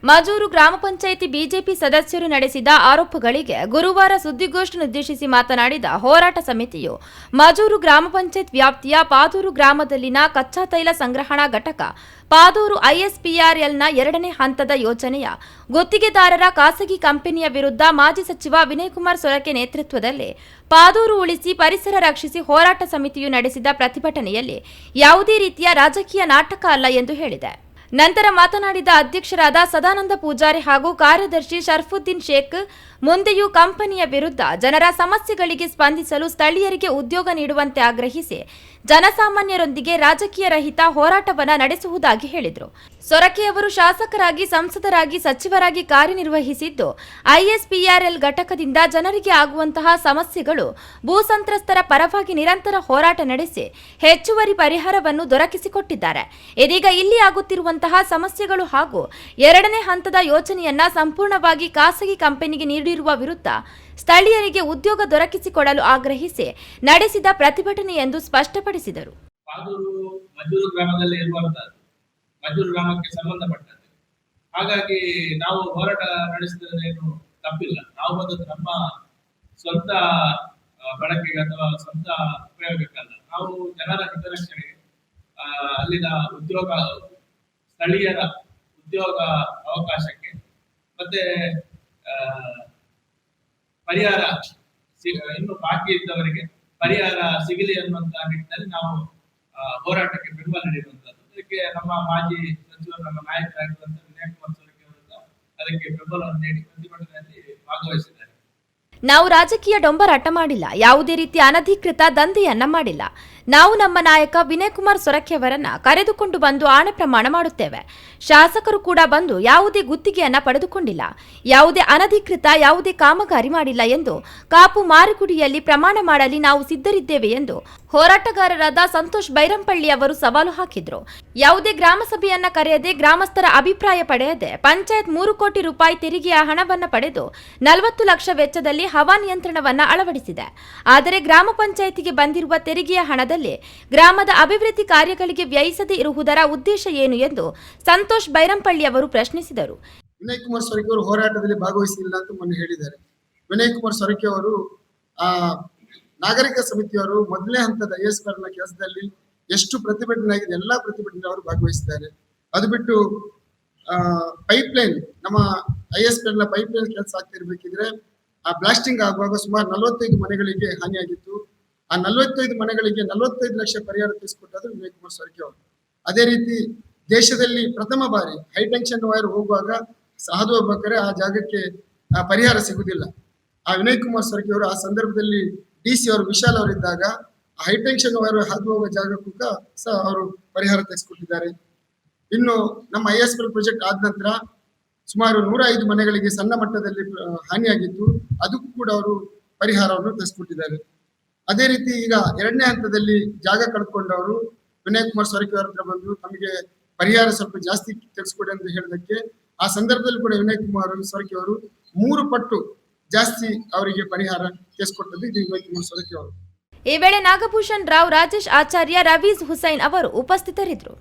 ಮಾಜೂರು ಗ್ರಾಮ ಪಂಚಾಯಿತಿ ಬಿಜೆಪಿ ಸದಸ್ಯರು ನಡೆಸಿದ ಆರೋಪಗಳಿಗೆ ಗುರುವಾರ ಸುದ್ದಿಗೋಷ್ಠಿಯನ್ನುದ್ದೇಶಿಸಿ ಮಾತನಾಡಿದ ಹೋರಾಟ ಸಮಿತಿಯು ಮಾಜೂರು ಗ್ರಾಮ ಪಂಚಾಯತ್ ವ್ಯಾಪ್ತಿಯ ಪಾದೂರು ಗ್ರಾಮದಲ್ಲಿನ ಕಚ್ಚಾ ತೈಲ ಸಂಗ್ರಹಣಾ ಘಟಕ ಪಾದೂರು ಐಎಸ್ಪಿಆರ್ಎಲ್ನ 2ನೇ ಹಂತದ ಯೋಜನೆಯ ಗುತ್ತಿಗೆದಾರರ ಖಾಸಗಿ ಕಂಪನಿಯ ವಿರುದ್ಧ ಮಾಜಿ ಸಚಿವ ವಿನಯಕುಮಾರ್ ಸೊರಕೆ ನೇತೃತ್ವದಲ್ಲಿ ಪಾದೂರು ಉಳಿಸಿ ಪರಿಸರ ರಕ್ಷಿಸಿ ಹೋರಾಟ ಸಮಿತಿಯು ನಡೆಸಿದ ಪ್ರತಿಭಟನೆಯಲ್ಲಿ ಯಾವುದೇ ರೀತಿಯ ರಾಜಕೀಯ ನಾಟಕ ಅಲ್ಲ ಎಂದು ಹೇಳಿದೆ. ನಂತರ ಮಾತನಾಡಿದ ಅಧ್ಯಕ್ಷರಾದ ಸದಾನಂದ ಪೂಜಾರಿ ಹಾಗೂ ಕಾರ್ಯದರ್ಶಿ ಶರ್ಫುದ್ದೀನ್ ಶೇಖ್, ಮುಂದೆಯೂ ಕಂಪನಿಯ ವಿರುದ್ಧ ಜನರ ಸಮಸ್ಯೆಗಳಿಗೆ ಸ್ಪಂದಿಸಲು ಸ್ಥಳೀಯರಿಗೆ ಉದ್ಯೋಗ ನೀಡುವಂತೆ ಆಗ್ರಹಿಸಿ ಜನಸಾಮಾನ್ಯರೊಂದಿಗೆ ರಾಜಕೀಯ ರಹಿತ ಹೋರಾಟವನ್ನು ನಡೆಸುವುದಾಗಿ ಹೇಳಿದರು. ಸೊರಕೆಯವರು ಶಾಸಕರಾಗಿ, ಸಂಸದರಾಗಿ, ಸಚಿವರಾಗಿ ಕಾರ್ಯನಿರ್ವಹಿಸಿದ್ದು ಐಎಸ್ಪಿಆರ್ಎಲ್ ಘಟಕದಿಂದ ಜನರಿಗೆ ಆಗುವಂತಹ ಸಮಸ್ಯೆಗಳು ಭೂ ಸಂತ್ರಸ್ತರ ಪರವಾಗಿ ನಿರಂತರ ಹೋರಾಟ ನಡೆಸಿ ಹೆಚ್ಚುವರಿ ಪರಿಹಾರವನ್ನು ದೊರಕಿಸಿಕೊಟ್ಟಿದ್ದಾರೆ. ಇದೀಗ ಇಲ್ಲಿ ಆಗುತ್ತಿರುವಂತಹ ಸಮಸ್ಯೆಗಳು ಹಾಗೂ 2ನೇ ಹಂತದ ಯೋಜನೆಯನ್ನ ಸಂಪೂರ್ಣವಾಗಿ ಖಾಸಗಿ ಕಂಪನಿಗೆ ನೀಡಿರುವ ವಿರುದ್ಧ ಸ್ಥಳೀಯರಿಗೆ ಉದ್ಯೋಗ ದೊರಕಿಸಿಕೊಡಲು ಆಗ್ರಹಿಸಿ ನಡೆಸಿದ ಪ್ರತಿಭಟನೆ ಎಂದು ಸ್ಪಷ್ಟಪಡಿಸಿದರು. ಮಜೂರು ಗ್ರಾಮದಲ್ಲಿ ಇರುವಂತಹದ್ದು ಮಜೂರು ಗ್ರಾಮಕ್ಕೆ ಸಂಬಂಧಪಟ್ಟದ್ದು. ಹಾಗಾಗಿ ನಾವು ಹೋರಾಟ ನಡೆಸಿದ್ರೇನು ತಪ್ಪಿಲ್ಲ. ನಾವು ಬಂದದ್ದು ನಮ್ಮ ಸ್ವಂತ ಬಳಕೆಗೆ ಅಥವಾ ಸ್ವಂತ ಉಪಯೋಗಕ್ಕಲ್ಲ. ನಾವು ಜನರ ಹಿತರಕ್ಷಣೆಗೆ, ಅಲ್ಲಿನ ಉದ್ಯೋಗ, ಸ್ಥಳೀಯರ ಉದ್ಯೋಗ ಅವಕಾಶಕ್ಕೆ ಮತ್ತೆ ಪರಿಹಾರ ಇನ್ನು ಬಾಕಿ ಇದ್ದವರಿಗೆ ಪರಿಹಾರ ಸಿಗಲಿ ಅನ್ನುವಂತಹ ನಿಟ್ಟಿನಲ್ಲಿ ನಾವು ಹೋರಾಟಕ್ಕೆ ಬೆಂಬಲ ನೀಡುವಂತದ್ದು. ಅದಕ್ಕೆ ನಮ್ಮ ಮಾಜಿ ಸಚಿವರು, ನಮ್ಮ ನಾಯಕರಾಗಿರುವಂತಹ ವಿನಯಕುಮಾರ್ ಸೊರಕೆ ಅವರು ಅದಕ್ಕೆ ಬೆಂಬಲವನ್ನು ನೀಡಿ ಪ್ರತಿಭಟನೆಯಲ್ಲಿ ಭಾಗವಹಿಸಿದ್ದಾರೆ. ನಾವು ರಾಜಕೀಯ ಡೊಂಬರಾಟ ಮಾಡಿಲ್ಲ, ಯಾವುದೇ ರೀತಿಯ ಅನಧಿಕೃತ ದಂಧೆಯನ್ನ ಮಾಡಿಲ್ಲ. ನಾವು ನಮ್ಮ ನಾಯಕ ವಿನಯಕುಮಾರ್ ಸೊರಕೆ ಅವರನ್ನ ಕರೆದುಕೊಂಡು ಬಂದು ಆಣೆ ಪ್ರಮಾಣ ಮಾಡುತ್ತೇವೆ. ಶಾಸಕರು ಕೂಡ ಬಂದು ಯಾವುದೇ ಗುತ್ತಿಗೆಯನ್ನ ಪಡೆದುಕೊಂಡಿಲ್ಲ, ಯಾವುದೇ ಅನಧಿಕೃತ ಯಾವುದೇ ಕಾಮಗಾರಿ ಮಾಡಿಲ್ಲ ಎಂದು ಕಾಪು ಮಾರಿಗುಡಿಯಲ್ಲಿ ಪ್ರಮಾಣ ಮಾಡಲಿ ನಾವು ಸಿದ್ಧರಿದ್ದೇವೆ ಎಂದು ಹೋರಾಟಗಾರರಾದ ಸಂತೋಷ್ ಬೈರಂಪಳ್ಳಿ ಅವರು ಸವಾಲು ಹಾಕಿದ್ರು. ಯಾವುದೇ ಗ್ರಾಮ ಸಭೆಯನ್ನ ಕರೆಯದೆ, ಗ್ರಾಮಸ್ಥರ ಅಭಿಪ್ರಾಯ ಪಡೆಯದೆ ಪಂಚಾಯತ್ 3 ಕೋಟಿ ರೂಪಾಯಿ ತೆರಿಗೆಯ ಹಣವನ್ನು ಪಡೆದು 40 ಲಕ್ಷ ವೆಚ್ಚದಲ್ಲಿ ಹವಾನಿಯಂತ್ರಣವನ್ನ ಅಳವಡಿಸಿದೆ. ಆದರೆ ಗ್ರಾಮ ಪಂಚಾಯಿತಿಗೆ ಬಂದಿರುವ ತೆರಿಗೆಯ ಹಣದಲ್ಲಿ ಗ್ರಾಮದ ಅಭಿವೃದ್ಧಿ ಕಾರ್ಯಗಳಿಗೆ ವ್ಯಯಿಸದೇ ಇರುವುದರ ಉದ್ದೇಶ ಏನು ಎಂದು ಸಂತೋಷ್ ಬೈರಂಪಳ್ಳಿ ಅವರು ಪ್ರಶ್ನಿಸಿದರು. ವಿನಯಕುಮಾರ್ ಸೊರಕೆ ಅವರು ಹೋರಾಟದಲ್ಲಿ ಭಾಗವಹಿಸಿಲ್ಲ ಅಂತ ಮೊನ್ನೆ ಹೇಳಿದ್ದಾರೆ. ವಿನಯಕುಮಾರ್ ಸೊರಕೆ ಅವರು ನಾಗರಿಕ ಸಮಿತಿಯವರು ಮೊದಲನೇ ಹಂತದ ಐಎಸ್ಪಿಆರ್ಎಲ್ನ ಕೆಲಸದಲ್ಲಿ ಎಷ್ಟು ಪ್ರತಿಭಟನೆ ಆಗಿದೆ ಎಲ್ಲಾ ಪ್ರತಿಭಟನೆ ಅವರು ಭಾಗವಹಿಸಿದ್ದಾರೆ. ಅದು ಬಿಟ್ಟು ಪೈಪ್ಲೈನ್, ನಮ್ಮ ಐಎಸ್ಪಿಆರ್ಎಲ್ನ ಪೈಪ್ಲೈನ್ ಕೆಲಸ ಆಗ್ತಿರ್ಬೇಕಿದ್ರೆ ಆ ಬ್ಲಾಸ್ಟಿಂಗ್ ಆಗುವಾಗ ಸುಮಾರು 45 ಮನೆಗಳಿಗೆ ಹಾನಿಯಾಗಿತ್ತು. ಆ 45 ಮನೆಗಳಿಗೆ 45 ಲಕ್ಷ ಪರಿಹಾರ ತಿಳಿಸಿಕೊಟ್ಟರು ವಿನಯಕುಮಾರ್ ಸೊರಕೆ ಅವರು. ಅದೇ ರೀತಿ ದೇಶದಲ್ಲಿ ಪ್ರಥಮ ಬಾರಿ ಹೈಟೆನ್ಷನ್ ವೈರ್ ಹೋಗುವಾಗ ಹಾದು ಹೋಗ್ಬೇಕಾದ್ರೆ ಆ ಜಾಗಕ್ಕೆ ಪರಿಹಾರ ಸಿಗುವುದಿಲ್ಲ. ಆ ವಿನಯಕುಮಾರ್ ಸೊರಕೆ ಅವರು ಆ ಸಂದರ್ಭದಲ್ಲಿ DC ಅವರು, ವಿಶಾಲ್ ಅವರು ಇದ್ದಾಗ ಹೈಟೆನ್ಷನ್ ವೈರ್ ಹಾದು ಹೋಗುವ ಜಾಗಕ್ಕೂ ಸಹ ಅವರು ಪರಿಹಾರ ತೆಗೆಸಿಕೊಟ್ಟಿದ್ದಾರೆ. ಇನ್ನು ನಮ್ಮ ISPL ಪ್ರಾಜೆಕ್ಟ್ ಆದ ನಂತರ ಸುಮಾರು 105 ಮನೆಗಳಿಗೆ ಸಣ್ಣ ಮಟ್ಟದಲ್ಲಿ ಹಾನಿಯಾಗಿದ್ದು, ಅದಕ್ಕೂ ಕೂಡ ಅವರು ಪರಿಹಾರವನ್ನು ತೆಗೆಸಿಕೊಟ್ಟಿದ್ದಾರೆ. ಅದೇ ರೀತಿ ಈಗ 2ನೇ ಹಂತದಲ್ಲಿ ಜಾಗ ಕಳ್ಕೊಂಡವರು ವಿನಯಕುಮಾರ್ ಸೊರಕೆ ಅವರ ಹತ್ರ ಬಂದು ತಮಗೆ ಪರಿಹಾರ ಸ್ವಲ್ಪ ಜಾಸ್ತಿ ತೆಗೆಸಿಕೊಡಿ ಅಂತ ಹೇಳಿದಕ್ಕೆ ಆ ಸಂದರ್ಭದಲ್ಲಿ ಕೂಡ ವಿನಯಕುಮಾರ್ ಸೊರಕೆ ಅವರು 3 ಪಟ್ಟು ಜಾಸ್ತಿ ಅವರಿಗೆ ಪರಿಹಾರ ತೆಗೆಸಿಕೊಟ್ಟದ್ದು ಇದು ವಿನಯಕುಮಾರ್ ಸೊರಕೆ ಅವರು. ಈ ವೇಳೆ ನಾಗಭೂಷಣ್ ರಾವ್, ರಾಜೇಶ್ ಆಚಾರ್ಯ, ರವೀಜ್ ಹುಸೈನ್ ಅವರು ಉಪಸ್ಥಿತರಿದ್ದರು.